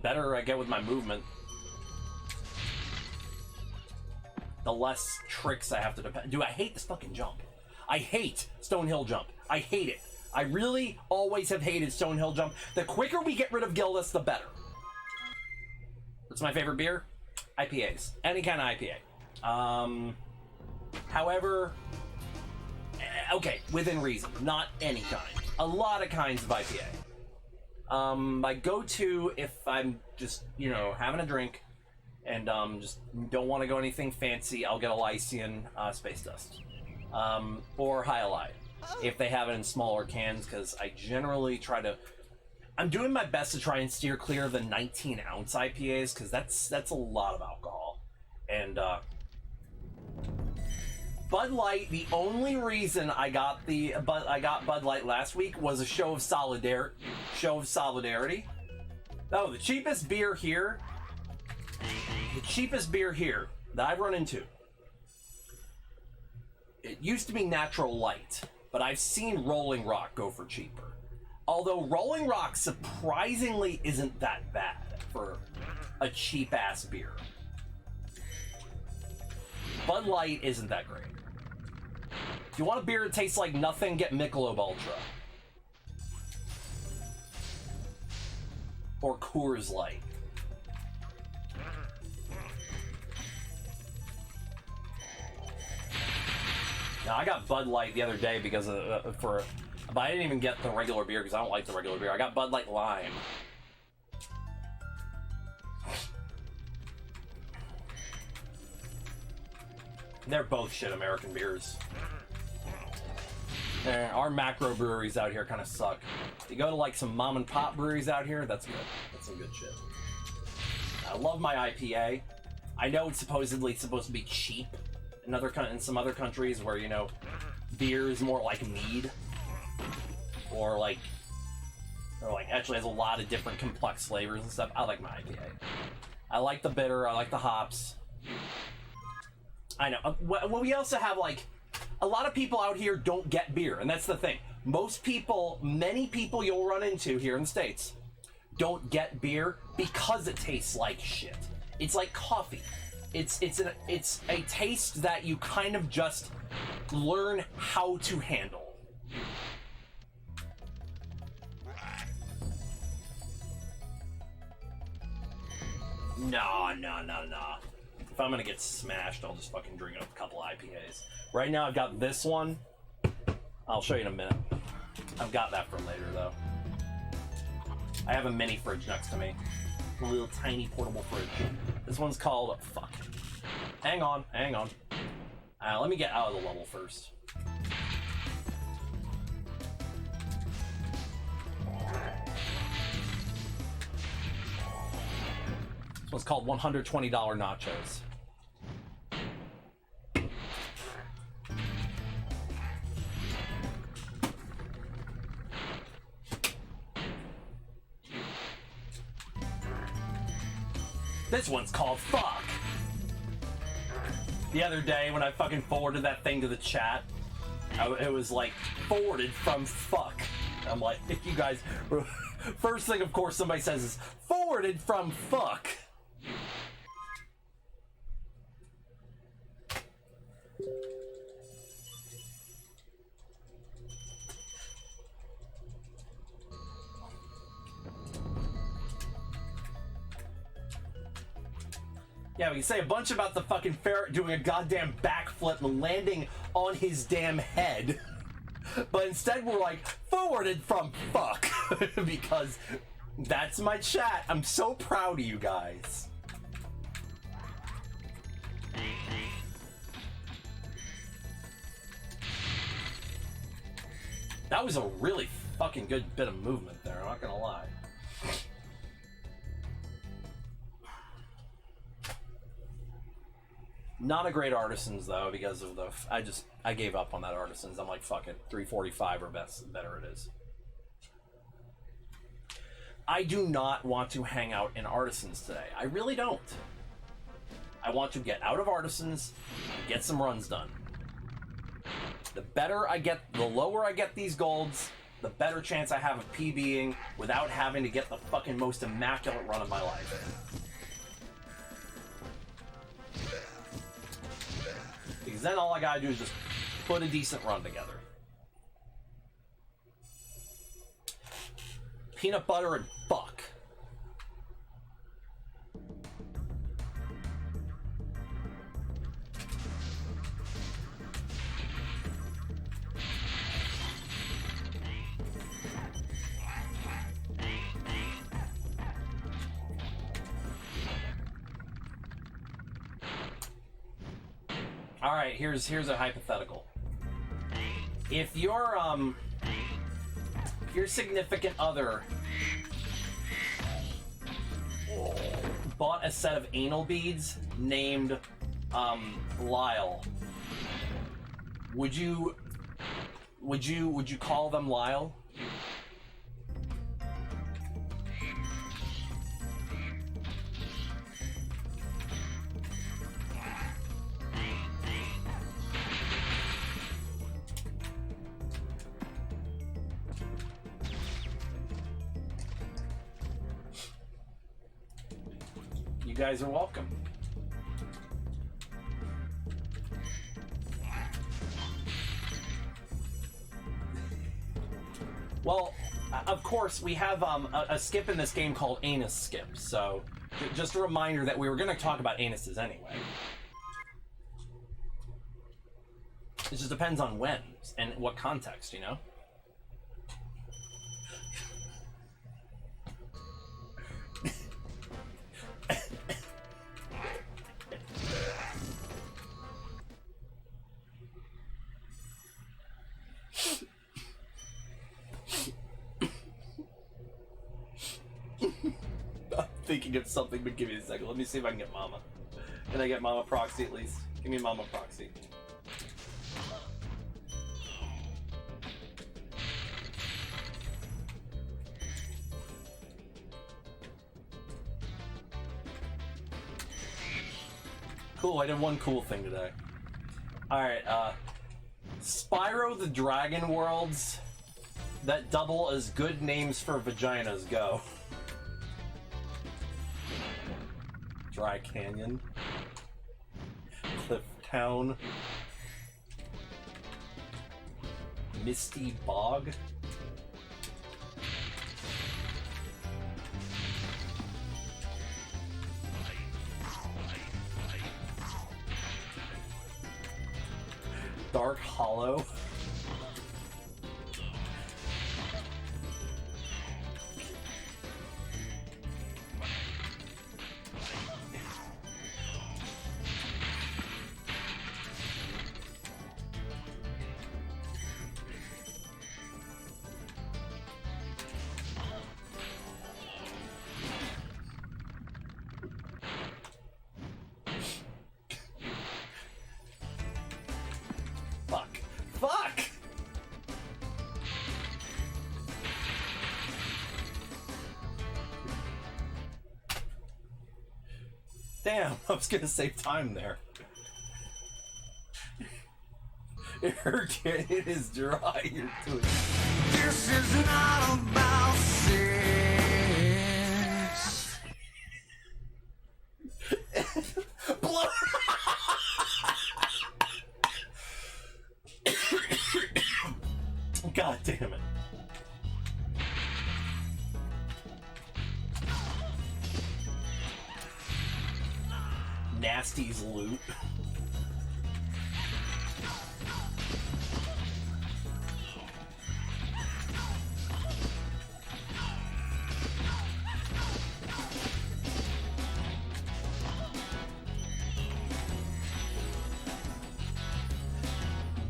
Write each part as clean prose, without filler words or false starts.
better I get with my movement, the less tricks I have to depend. Dude, I hate this fucking jump. I hate Stonehill jump. I hate it. I really always have hated Stonehill jump. The quicker we get rid of Gildas, the better. What's my favorite beer? IPAs. Any kind of IPA. However, okay, within reason. Not any kind. A lot of kinds of IPA. My go-to, if I'm just, you know, having a drink and just don't want to go anything fancy, I'll get a Lycian Space Dust. Or Hyalite, if they have it in smaller cans, because I generally try to... I'm doing my best to try and steer clear of the 19-ounce IPAs, because that's a lot of alcohol. And Bud Light, the only reason I got Bud Light last week was a show of solidarity. Oh, the cheapest beer here that I've run into, it used to be Natural Light, but I've seen Rolling Rock go for cheaper. Although Rolling Rock surprisingly isn't that bad for a cheap-ass beer. Bud Light isn't that great. If you want a beer that tastes like nothing, get Michelob Ultra. Or Coors Light. Now, I got Bud Light the other day because but I didn't even get the regular beer because I don't like the regular beer. I got Bud Light Lime. They're both shit American beers. Our macro breweries out here kind of suck. You go to like some mom and pop breweries out here, that's good. That's some good shit. I love my IPA. I know it's supposedly supposed to be cheap in some other countries where, you know, beer is more like mead. Or actually has a lot of different complex flavors and stuff. I like my IPA. I like the bitter, I like the hops. I know. Well, we also have, like, a lot of people out here don't get beer, and that's the thing. Many people you'll run into here in the States don't get beer because it tastes like shit. It's like coffee. It's a taste that you kind of just learn how to handle. No. If I'm gonna get smashed, I'll just fucking drink a couple IPAs. Right now, I've got this one. I'll show you in a minute. I've got that for later, though. I have a mini fridge next to me. A little tiny portable fridge. This one's called... Fuck. Hang on. Let me get out of the level first. This one's called $120 Nachos. This one's called Fuck. The other day when I fucking forwarded that thing to the chat, it was like, forwarded from Fuck. I'm like, if you guys... First thing, of course, somebody says is, forwarded from Fuck. Yeah, we can say a bunch about the fucking ferret doing a goddamn backflip and landing on his damn head. But instead we're like, forwarded from Fuck. Because that's my chat. I'm so proud of you guys. That was a really fucking good bit of movement there, I'm not gonna lie. Not a great Artisans though, because of the I gave up on that Artisans. I'm like, fuck it, 345 or better it is. I do not want to hang out in Artisans today. I really don't. I want to get out of Artisans and get some runs done. The lower I get these golds, the better chance I have of PBing without having to get the fucking most immaculate run of my life. Because then all I gotta do is just put a decent run together. Peanut butter and fuck. All right, here's a hypothetical. If your significant other bought a set of anal beads named Lyle, would you call them Lyle? You guys are welcome. Well, of course, we have a skip in this game called Anus Skip, so just a reminder that we were going to talk about anuses anyway. It just depends on when and what context, you know? I'm thinking of something, but give me a second. Let me see if I can get Mama. Can I get Mama Proxy at least? Give me Mama Proxy. Cool, I did one cool thing today. Alright, Spyro the Dragon worlds that double as good names for vaginas go. Dry Canyon, Cliff Town, Misty Bog, Dark Hollow, Fuck! Damn, I was gonna save time there. It hurt you, it is dry, you're doing it. This is not about sex. Blood! God damn it. Nasty's loot.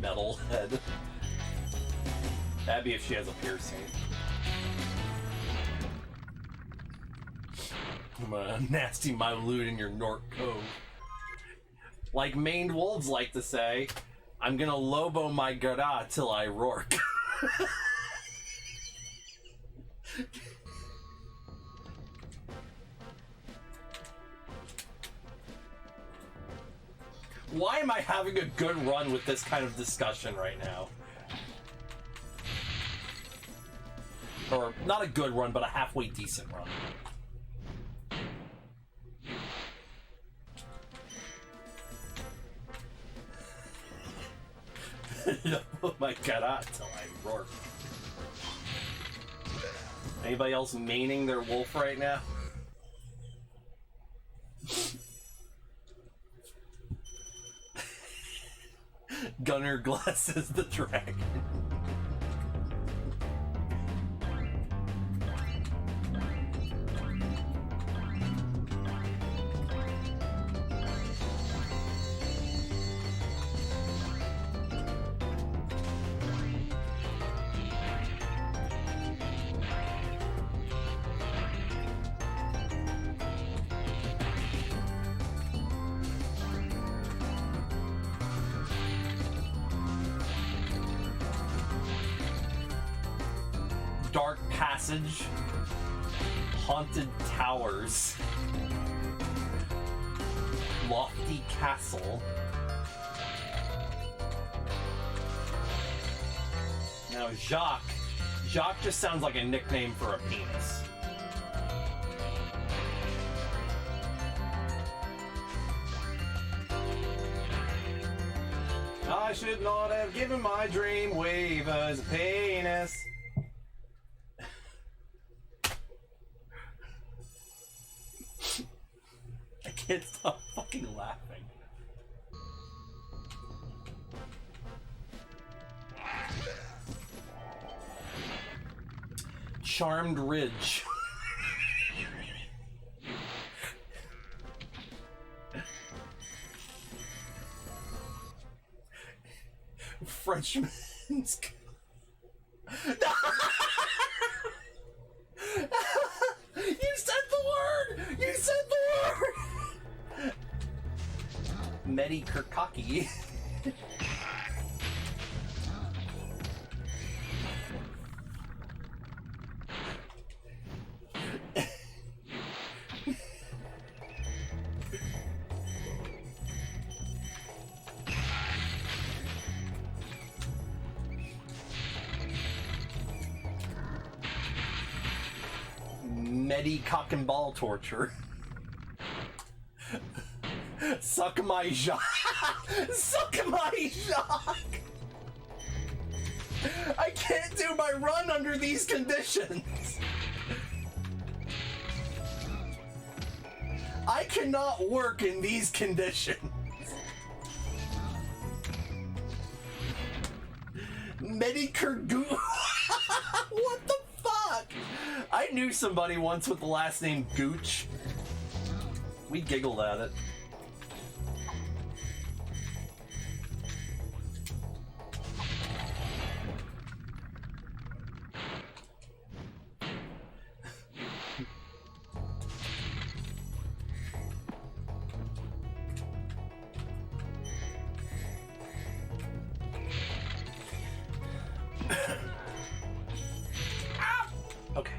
Metalhead. That'd be if she has a piercing. I'm gonna nasty my loot in your Nork Cove. Like maned wolves like to say, I'm gonna lobo my gara till I roark. Why am I having a good run with this kind of discussion right now? Or, not a good run, but a halfway decent run. Oh my god, until I roar. Anybody else maining their wolf right now? Gunner glasses the dragon. Dark passage, haunted towers, lofty castle. Now Jacques just sounds like a nickname for a penis. I should not have given my dream wave as a penis. I can't stop fucking laughing. Charmed Ridge. Frenchman's. You said the word! You said the word! Medi Kirkaki. Medi cock and ball torture. Suck my Jacques. Suck my Jacques. I can't do my run under these conditions. I cannot work in these conditions. Medikurgu. What the fuck? I knew somebody once with the last name Gooch. We giggled at it. Okay.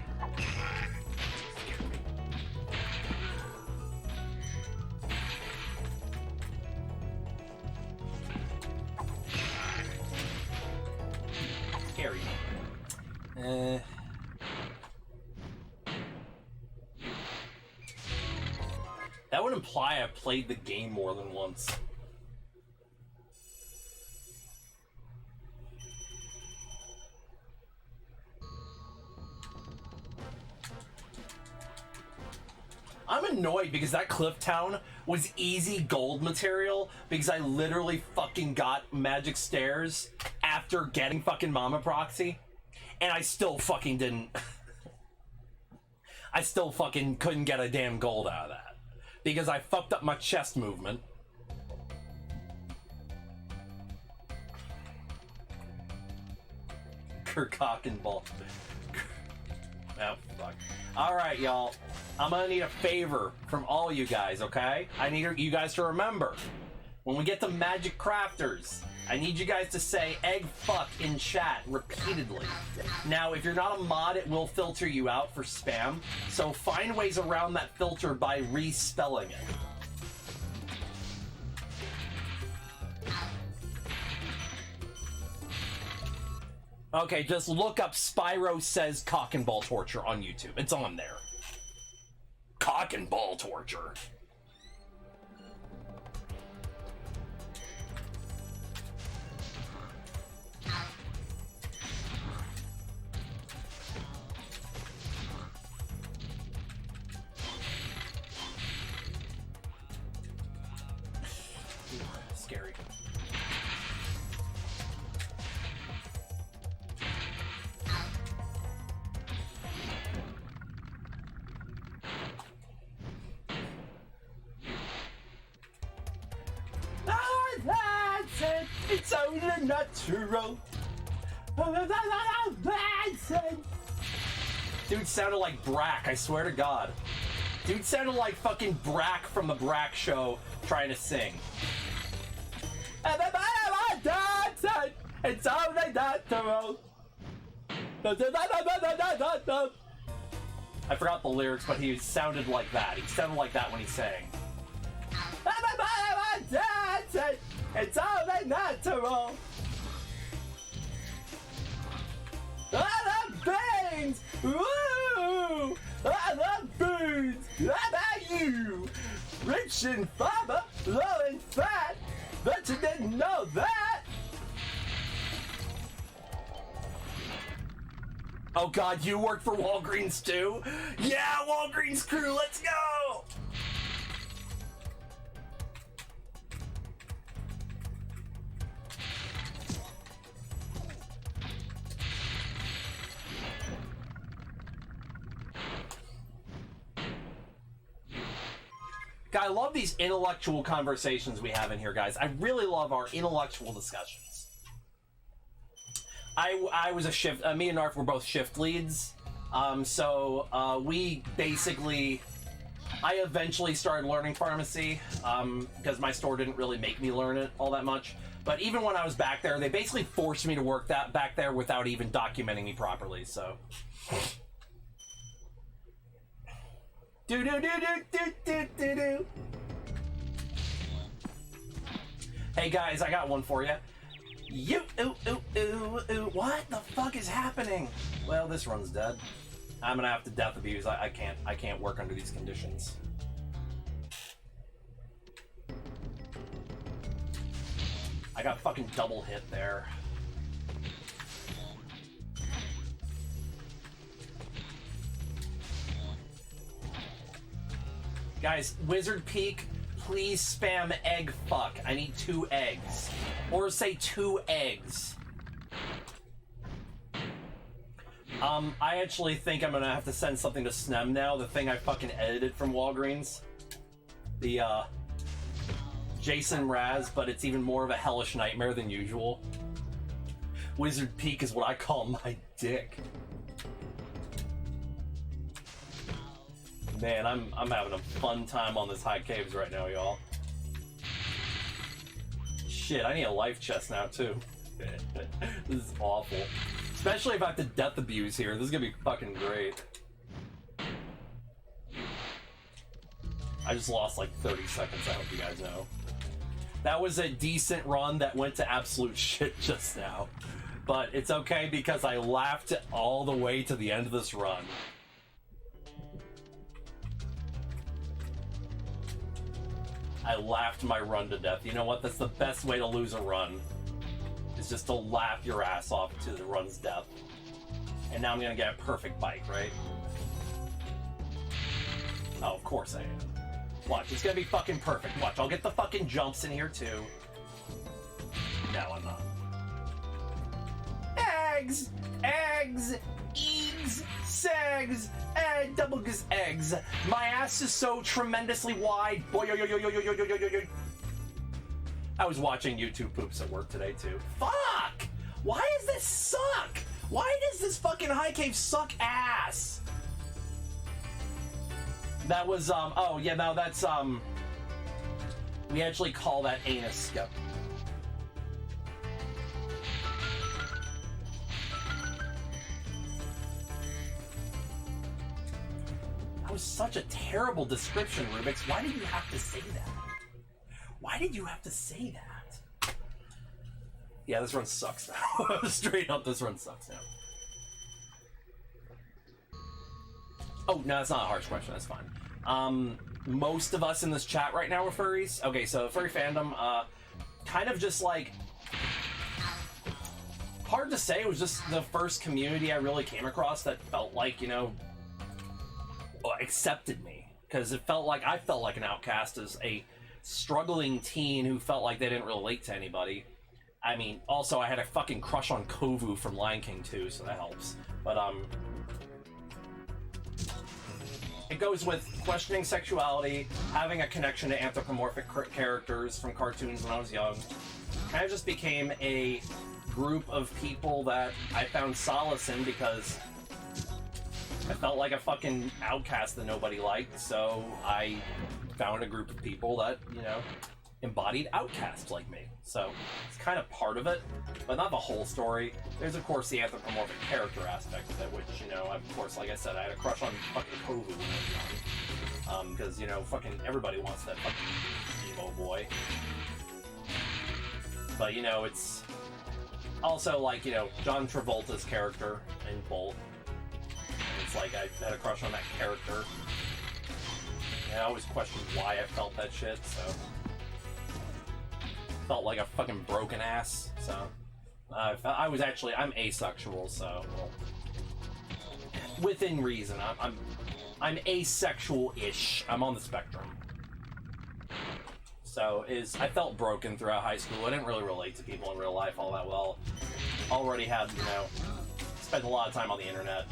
Scary. That would imply I played the game more than once. I'm annoyed because that cliff town was easy gold material because I literally fucking got magic stairs after getting fucking Mama Proxy, and I still fucking didn't. I still fucking couldn't get a damn gold out of that because I fucked up my chest movement. Kirkcock and ball. Oh, fuck. Alright, y'all. I'm gonna need a favor from all you guys, okay? I need you guys to remember, when we get to Magic Crafters, I need you guys to say egg fuck in chat repeatedly. Now, if you're not a mod, it will filter you out for spam, so find ways around that filter by respelling it. Okay, just look up Spyro Says Cock and Ball Torture on YouTube. It's on there. Cock and Ball Torture. Scary. That's it. It's only natural. Dude sounded like Brack, I swear to God. Dude sounded like fucking Brack from the Brack show trying to sing. It's only natural. I forgot the lyrics, but he sounded like that. He sounded like that when he sang. It's only natural. I love beans. Woo! I love beans. How about you? Rich and fiber, low and fat. Bet you didn't know that. Oh God, you work for Walgreens too? Yeah, Walgreens crew, let's go! God, I love these intellectual conversations we have in here, guys. I really love our intellectual discussions. I was a shift, me and Narf were both shift leads, so we basically, I eventually started learning pharmacy, because my store didn't really make me learn it all that much, but even when I was back there, they basically forced me to work that back there without even documenting me properly, so. Do-do-do-do-do-do-do-do. Hey guys, I got one for you. What the fuck is happening? Well, this run's dead. I'm gonna have to death abuse. I can't work under these conditions. I got fucking double hit there. Guys, Wizard Peak, please spam egg fuck. I need 2 eggs. Or say 2 eggs. I actually think I'm gonna have to send something to Snem now, the thing I fucking edited from Walgreens. The, Jason Raz, but it's even more of a hellish nightmare than usual. Wizard Peak is what I call my dick. Man, I'm having a fun time on this high caves right now, y'all. Shit, I need a life chest now, too. This is awful. Especially if I have to death abuse here. This is gonna be fucking great. I just lost like 30 seconds, I hope you guys know. That was a decent run that went to absolute shit just now. But it's okay because I laughed all the way to the end of this run. I laughed my run to death. You know what? That's the best way to lose a run. Is just to laugh your ass off to the run's death. And now I'm gonna get a perfect bike, right? Oh, of course I am. Watch, it's gonna be fucking perfect. Watch, I'll get the fucking jumps in here too. No, I'm not. Eggs! Eggs! Eggs! Segs! And double goose eggs. My ass is so tremendously wide. Boy, yo, yo, yo, yo, yo, yo, yo, yo, yo. I was watching YouTube poops at work today too. Fuck! Why does this suck? Why does this fucking high cave suck ass? That was, oh yeah, no, that's, we actually call that anus skip. That was such a terrible description, Rubik's. Why did you have to say that? Why did you have to say that? Yeah, this run sucks now. Straight up, this run sucks now. Oh, no, that's not a harsh question. That's fine. Most of us in this chat right now are furries. Okay, so furry fandom, kind of just like... Hard to say, it was just the first community I really came across that felt like, you know, accepted me. Because it felt like, I felt like an outcast as a struggling teen who felt like they didn't relate to anybody. I mean, also I had a fucking crush on Kovu from Lion King too, so that helps. But, it goes with questioning sexuality, having a connection to anthropomorphic characters from cartoons when I was young. Kind of just became a group of people that I found solace in because I felt like a fucking outcast that nobody liked, so I found a group of people that, you know, embodied outcasts like me. So it's kind of part of it, but not the whole story. There's, of course, the anthropomorphic character aspect of it, which, you know, of course, like I said, I had a crush on fucking Kovu when I was young. Because, you know, fucking everybody wants that fucking emo boy. But, you know, it's also like, you know, John Travolta's character in Bolt. It's like I had a crush on that character. And I always questioned why I felt that shit, so... Felt like a fucking broken ass, so... I was actually... I'm asexual, so... Well, within reason. I'm asexual-ish. I'm on the spectrum. So, I felt broken throughout high school. I didn't really relate to people in real life all that well. Already had, you know... Spent a lot of time on the internet.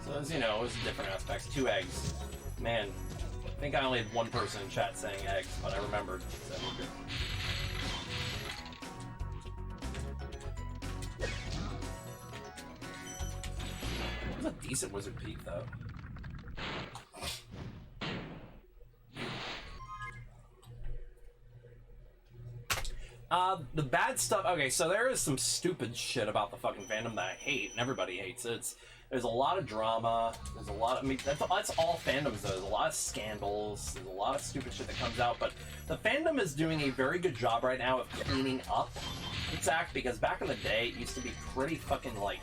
So, it was, you know, it was different aspects. 2 eggs. Man, I think I only had one person in chat saying eggs, but I remembered, so we're good. It was a decent Wizard Peak, though. The bad stuff... Okay, so there is some stupid shit about the fucking fandom that I hate, and everybody hates it. There's a lot of drama, there's a lot of... I mean, that's all fandoms, though. There's a lot of scandals, there's a lot of stupid shit that comes out, but the fandom is doing a very good job right now of cleaning up its act, because back in the day, it used to be pretty fucking, like,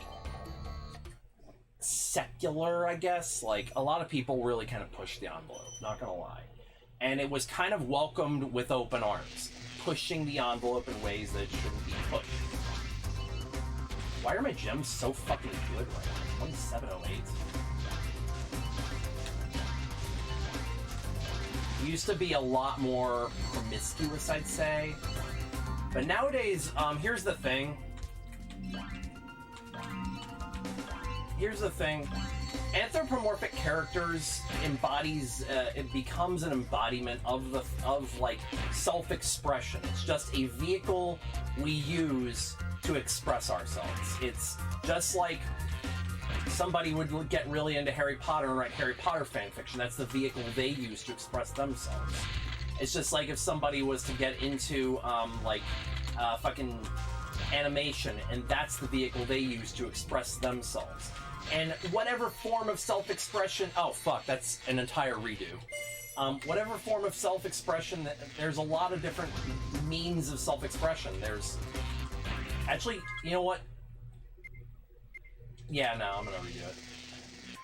secular, I guess. Like, a lot of people really kind of pushed the envelope, not gonna lie. And it was kind of welcomed with open arms, pushing the envelope in ways that it shouldn't be pushed. Why are my gems so fucking good right now? 2708. Used to be a lot more promiscuous, I'd say. But nowadays, here's the thing. Anthropomorphic characters embodies, it becomes an embodiment of like self-expression. It's just a vehicle we use to express ourselves. It's just like somebody would get really into Harry Potter and write Harry Potter fanfiction. That's the vehicle they use to express themselves. It's just like if somebody was to get into fucking animation, and that's the vehicle they use to express themselves. And whatever form of self-expression... Oh, fuck, that's an entire redo. Whatever form of self-expression, there's a lot of different means of self-expression. There's... Actually, you know what? Yeah, no, I'm gonna redo it.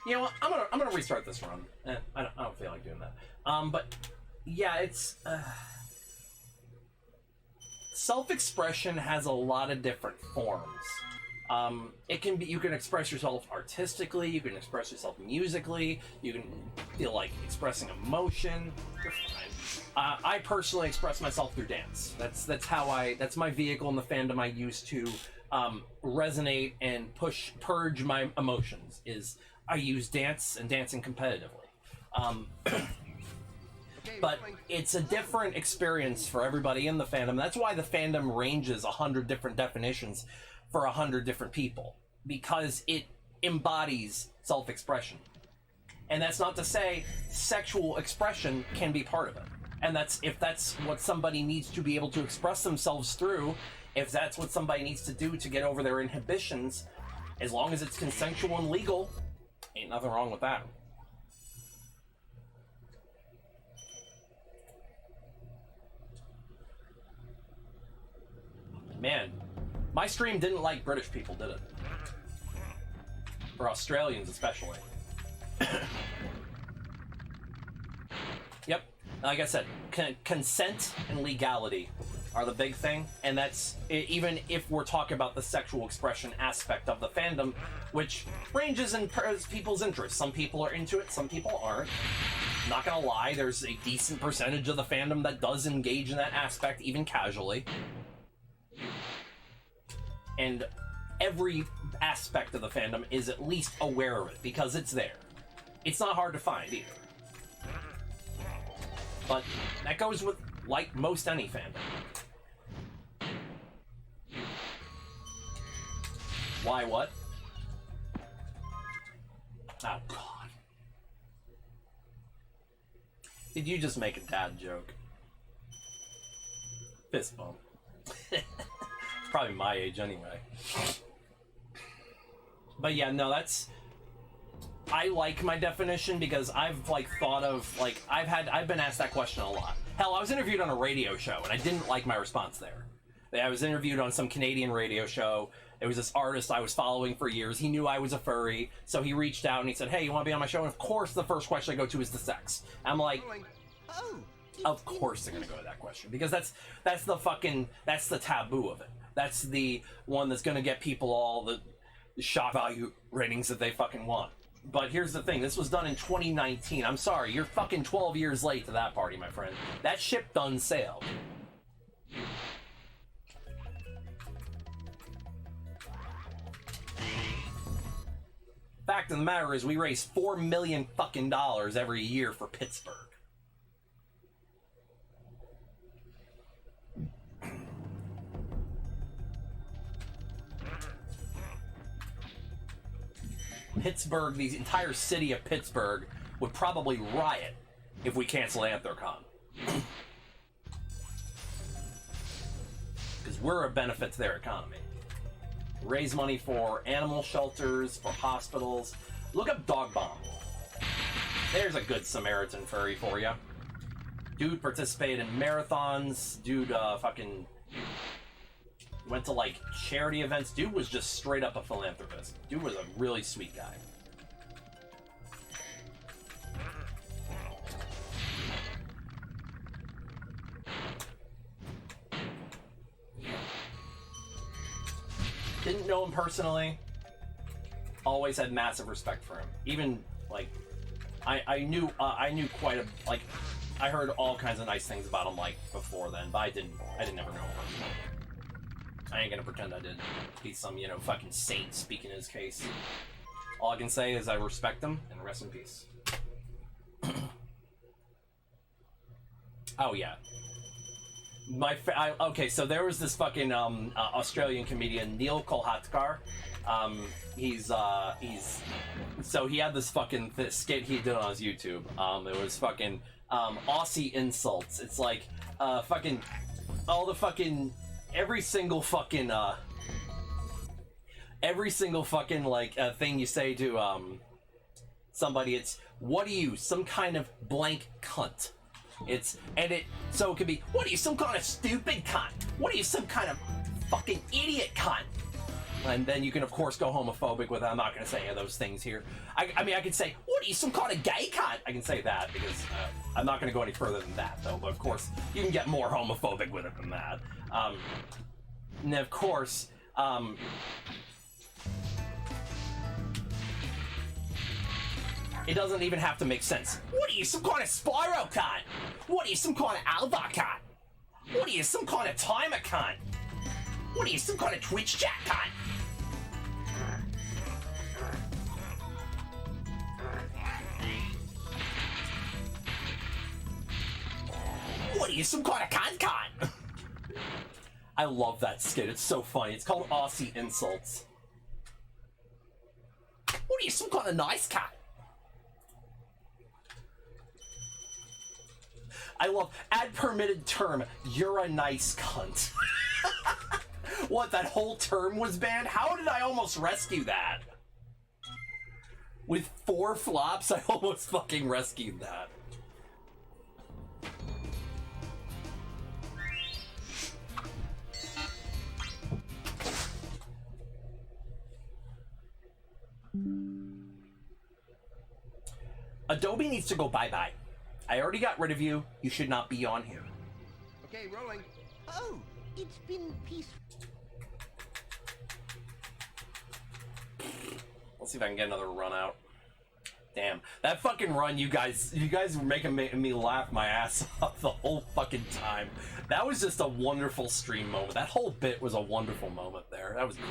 You know what? I'm gonna restart this run. I don't feel like doing that. But yeah, it's... self-expression has a lot of different forms. It can be, you can express yourself artistically, you can express yourself musically, you can feel like expressing emotion. You're fine. I personally express myself through dance. That's my vehicle in the fandom I use to resonate and purge my emotions, is I use dance and dancing competitively. But it's a different experience for everybody in the fandom. That's why the fandom ranges 100 different definitions for 100 different people, because it embodies self-expression. And that's not to say sexual expression can be part of it. And if that's what somebody needs to be able to express themselves through, if that's what somebody needs to do to get over their inhibitions, as long as it's consensual and legal, ain't nothing wrong with that. Man, my stream didn't like British people, did it? Or Australians, especially. Yep. Like I said, consent and legality are the big thing, and that's even if we're talking about the sexual expression aspect of the fandom, which ranges in people's interests. Some people are into it, some people aren't. Not gonna lie, there's a decent percentage of the fandom that does engage in that aspect, even casually. And every aspect of the fandom is at least aware of it, because it's there. It's not hard to find, either. But that goes with, like, most any fandom. Why what? Oh, God. Did you just make a dad joke? Fist bump. It's probably my age anyway. But yeah, no, that's... I like my definition because I've, like, thought of, like, I've been asked that question a lot. Hell, I was interviewed on a radio show, and I didn't like my response there. I was interviewed on some Canadian radio show. It was this artist I was following for years. He knew I was a furry, so he reached out and he said, hey, you want to be on my show? And of course, the first question I go to is the sex. I'm like, of course they're going to go to that question, because that's the taboo of it. That's the one that's going to get people all the shock value ratings that they fucking want. But here's the thing, this was done in 2019. I'm sorry, you're fucking 12 years late to that party, my friend. That ship done sailed. Fact of the matter is, we raise $4 million fucking dollars every year for Pittsburgh. Pittsburgh, the entire city of Pittsburgh, would probably riot if we cancel Anthrocon. Because we're a benefit to their economy. Raise money for animal shelters, for hospitals. Look up Dog Bomb. There's a good Samaritan furry for you. Dude participated in marathons. Dude fucking went to, like, charity events. Dude was just straight up a philanthropist. Dude was a really sweet guy. Didn't know him personally. Always had massive respect for him. Even, like, I knew quite a, like, I heard all kinds of nice things about him, like, before then, but I didn't ever know him personally. I ain't gonna pretend I did. He's some, you know, fucking saint speaking his case. All I can say is I respect him, and rest in peace. Oh, yeah. Okay, so there was this fucking Australian comedian, Neil Kolhatkar. So he had this fucking skit he did on his YouTube. It was fucking Aussie insults. It's like fucking all the fucking every single fucking like thing you say to somebody. It's, what are you, some kind of blank cunt? So it could be, what are you, some kind of stupid cunt? What are you, some kind of fucking idiot cunt? And then you can, of course, go homophobic with it. I'm not going to say any of those things here. I mean, I could say, what are you, some kind of gay cunt? I can say that because I'm not going to go any further than that, though. But, of course, you can get more homophobic with it than that. And, of course, it doesn't even have to make sense. What are you, some kind of Spyro cunt? What are you, some kind of Alva cunt? What are you, some kind of timer cunt? What are you, some kind of Twitch chat cunt? What are you, some kind of cunt? I love that skit. It's so funny. It's called Aussie Insults. What are you, some kind of nice cunt? I love add permitted term. You're a nice cunt. What, that whole term was banned? How did I almost rescue that? With 4 flops, I almost fucking rescued that. Adobe needs to go bye-bye. I already got rid of you. You should not be on here. Okay, rolling. Oh, it's been peaceful. Let's see if I can get another run out. Damn, that fucking run, you guys were making me laugh my ass off the whole fucking time. That was just a wonderful stream moment. That whole bit was a wonderful moment there. That was great.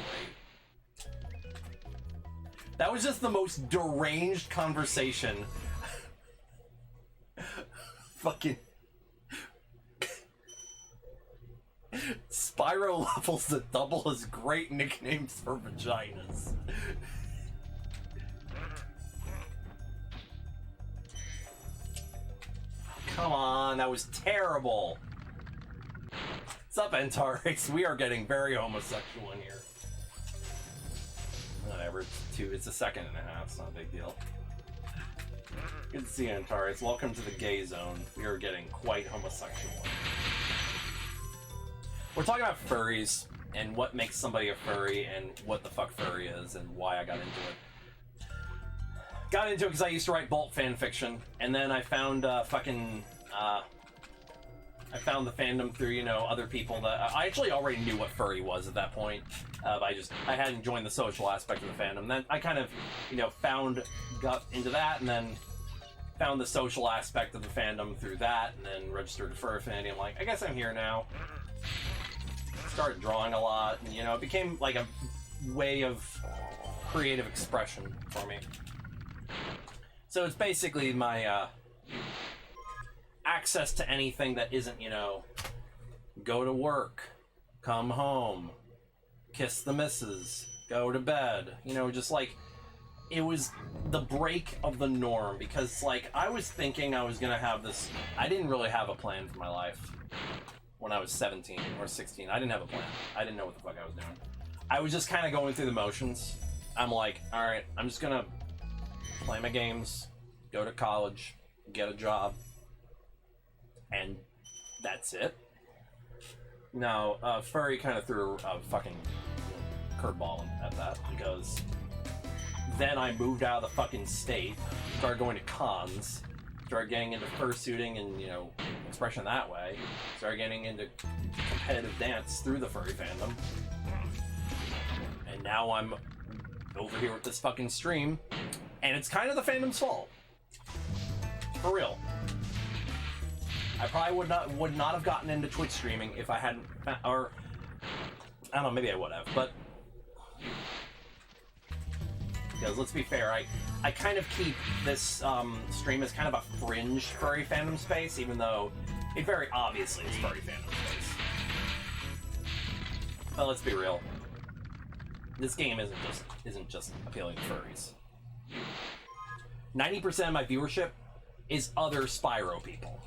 That was just the most deranged conversation. Fucking Spyro levels that double as great nicknames for vaginas. Come on, that was terrible. What's up, Antares? We are getting very homosexual in here. Whatever, it's a second and a half, it's not a big deal. Good to see you, Antares. Welcome to the gay zone. We are getting quite homosexual. We're talking about furries, and what makes somebody a furry, and what the fuck furry is, and why I got into it. Got into it because I used to write Bolt fan fiction, and then I found I found the fandom through, you know, other people that I actually already knew what furry was at that point. I hadn't joined the social aspect of the fandom. Then I kind of, you know, got into that, and then found the social aspect of the fandom through that, and then registered to Fur Affinity. I'm like, I guess I'm here now. Started drawing a lot, and, you know, it became like a way of creative expression for me. So it's basically my access to anything that isn't, you know, go to work, come home, kiss the missus, go to bed. You know, just like, it was the break of the norm, because, like, I was thinking I was gonna have this. I didn't really have a plan for my life when I was 17 or 16. I didn't have a plan. I didn't know what the fuck I was doing. I was just kind of going through the motions. I'm like, all right, I'm just gonna play my games, go to college, get a job, and that's it. Now, Furry kind of threw a fucking curveball at that, because then I moved out of the fucking state, started going to cons, started getting into fursuiting and, you know, expression that way, started getting into competitive dance through the furry fandom, and now I'm over here with this fucking stream, and it's kind of the fandom's fault. For real. I probably would not have gotten into Twitch streaming if I hadn't, or I don't know, maybe I would have, but because let's be fair, I kind of keep this stream as kind of a fringe furry fandom space, even though it very obviously is furry fandom space. But let's be real, this game isn't just appealing to furries. 90% of my viewership is other Spyro people.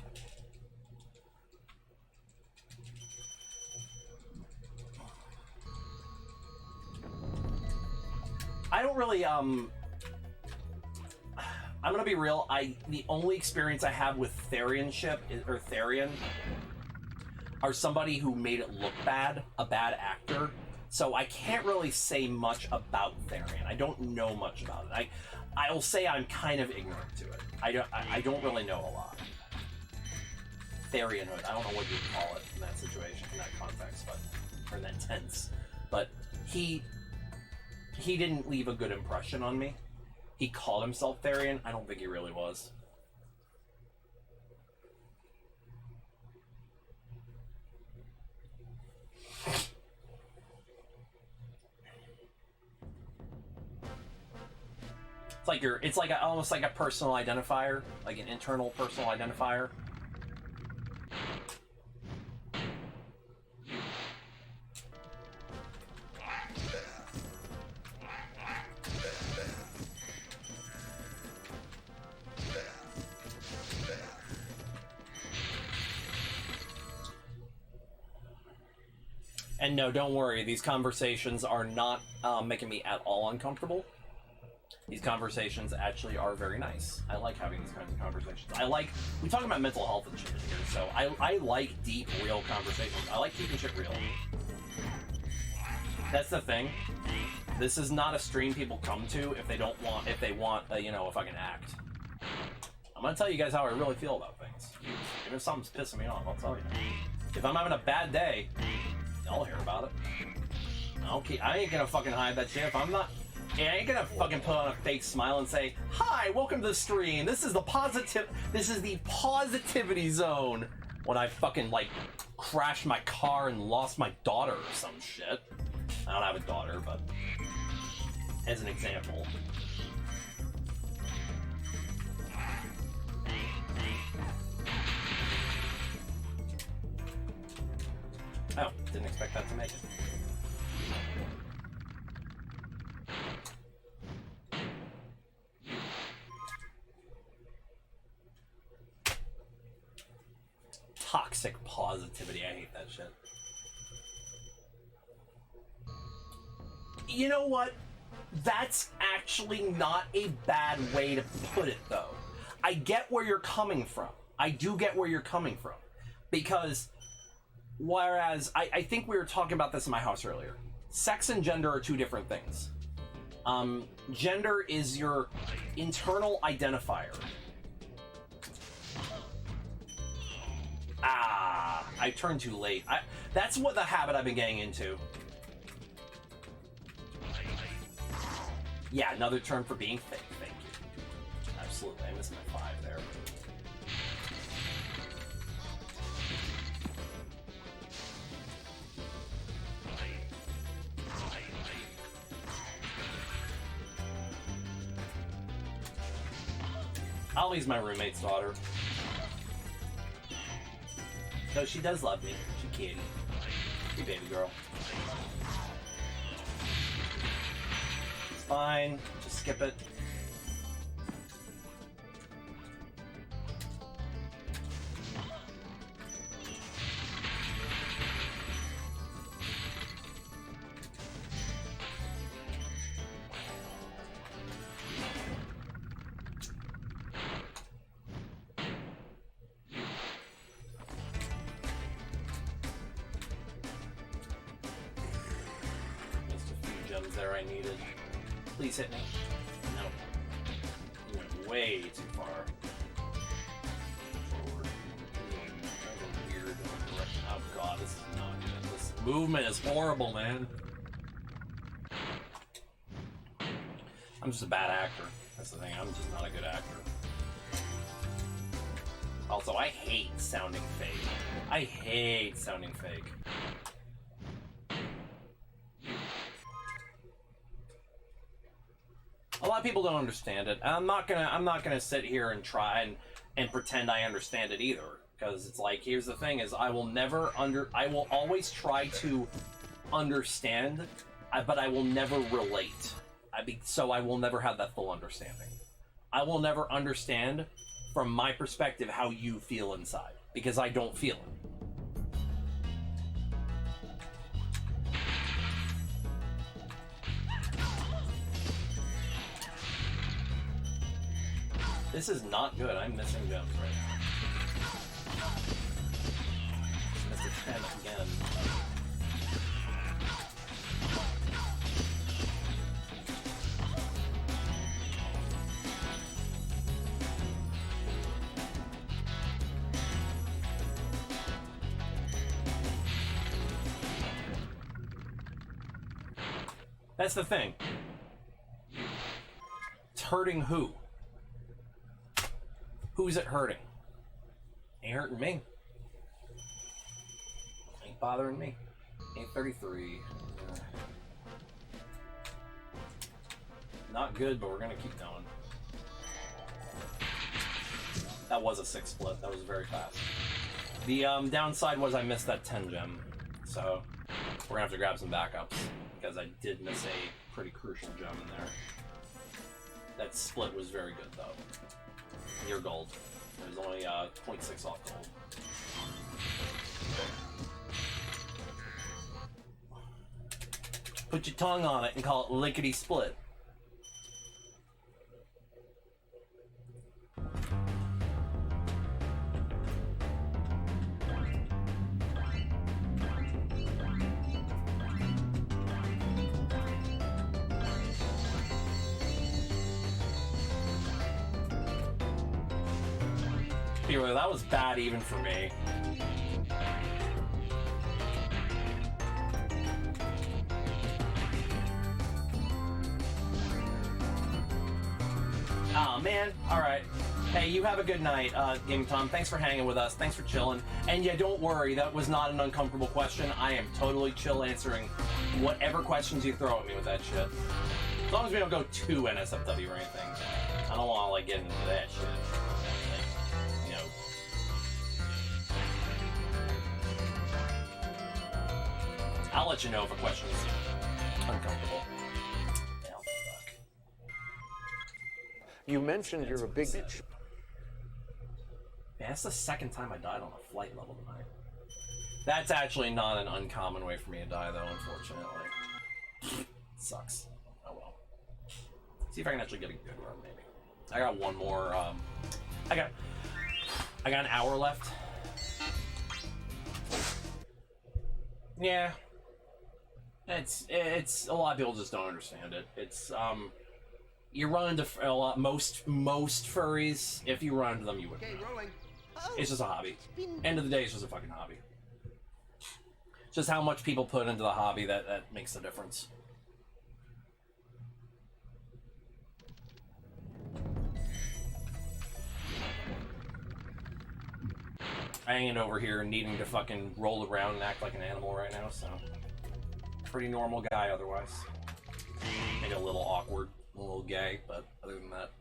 I don't really, I'm gonna be real, the only experience I have with Therianship, or Therian, are somebody who made it look bad, a bad actor, so I can't really say much about Therian. I don't know much about it. I'll say I'm kind of ignorant to it. I don't really know a lot. Therianhood, I don't know what you'd call it in that situation, in that context, but, or in that tense, but he didn't leave a good impression on me. He called himself Therian. I don't think he really was. It's like almost like a personal identifier, like an internal personal identifier. And no, don't worry, these conversations are not making me at all uncomfortable. These conversations actually are very nice. I like having these kinds of conversations. We talk about mental health and shit here, so I like deep, real conversations. I like keeping shit real. That's the thing. This is not a stream people come to if they want a fucking act. gonna tell you guys how I really feel about things. Even if something's pissing me off, I'll tell you. If I'm having a bad day, y'all hear about it. Okay, I ain't gonna fucking hide that shit. If I'm not, I ain't gonna fucking put on a fake smile and say, "Hi, welcome to the stream. This is the positivity zone." When I fucking like crashed my car and lost my daughter or some shit. I don't have a daughter, but as an example. Oh, didn't expect that to make it. Toxic positivity, I hate that shit. You know what? That's actually not a bad way to put it, though. I get where you're coming from. I do get where you're coming from. Because, whereas, I think we were talking about this in my house earlier. Sex and gender are two different things. Gender is your internal identifier. I turned too late. That's what the habit I've been getting into. Yeah, another term for being fake. Thank you. Absolutely. I missed my 5 there. Ollie's my roommate's daughter. So she does love me. She kitty. She baby girl. It's fine. Just skip it. There I needed. Please hit me. No. You went way too far. Forward. That was a weird direction. Oh god, this is not good. This movement is horrible, man. I'm just a bad actor. That's the thing. I'm just not a good actor. Also, I hate sounding fake. I hate sounding fake. A lot of people don't understand it. And I'm not gonna sit here and try and pretend I understand it either. Because it's like, here's the thing: is I will always try to understand, but I will never relate. So I will never have that full understanding. I will never understand from my perspective how you feel inside, because I don't feel it. This is not good. I'm missing gems right now. Missed a 10 again. That's the thing. It's hurting who? Who's it hurting? Ain't hurting me. Ain't bothering me. Ain't 33. Not good, but we're gonna keep going. That was a 6 split. That was very fast. The downside was I missed that 10 gem. So we're gonna have to grab some backups, because I did miss a pretty crucial gem in there. That split was very good though. Your gold. There's only 0.6 off gold. Put your tongue on it and call it lickety split. Anyway, that was bad even for me. Oh man, alright. Hey, you have a good night, Gaming Tom. Thanks for hanging with us. Thanks for chilling. And yeah, don't worry, that was not an uncomfortable question. I am totally chill answering whatever questions you throw at me with that shit. As long as we don't go too NSFW or anything. I don't want to, like, get into that shit. Like, you know. I'll let you know if a question is uncomfortable. Yeah, fuck. You mentioned you're a big bitch. Man, that's the second time I died on a flight level tonight. That's actually not an uncommon way for me to die, though, unfortunately. Sucks. Oh well. See if I can actually get a good run, maybe. I got one more, I got an hour left. Yeah. It's a lot of people just don't understand it. It's, you run into a lot, most furries, if you run into them, you wouldn't Okay, know. rolling. Oh, It's just a hobby. it's been... End of the day, it's just a fucking hobby. Just how much people put into the hobby that makes the difference. Hanging over here needing to fucking roll around and act like an animal right now, so... Pretty normal guy otherwise. Maybe a little awkward, a little gay, but other than that...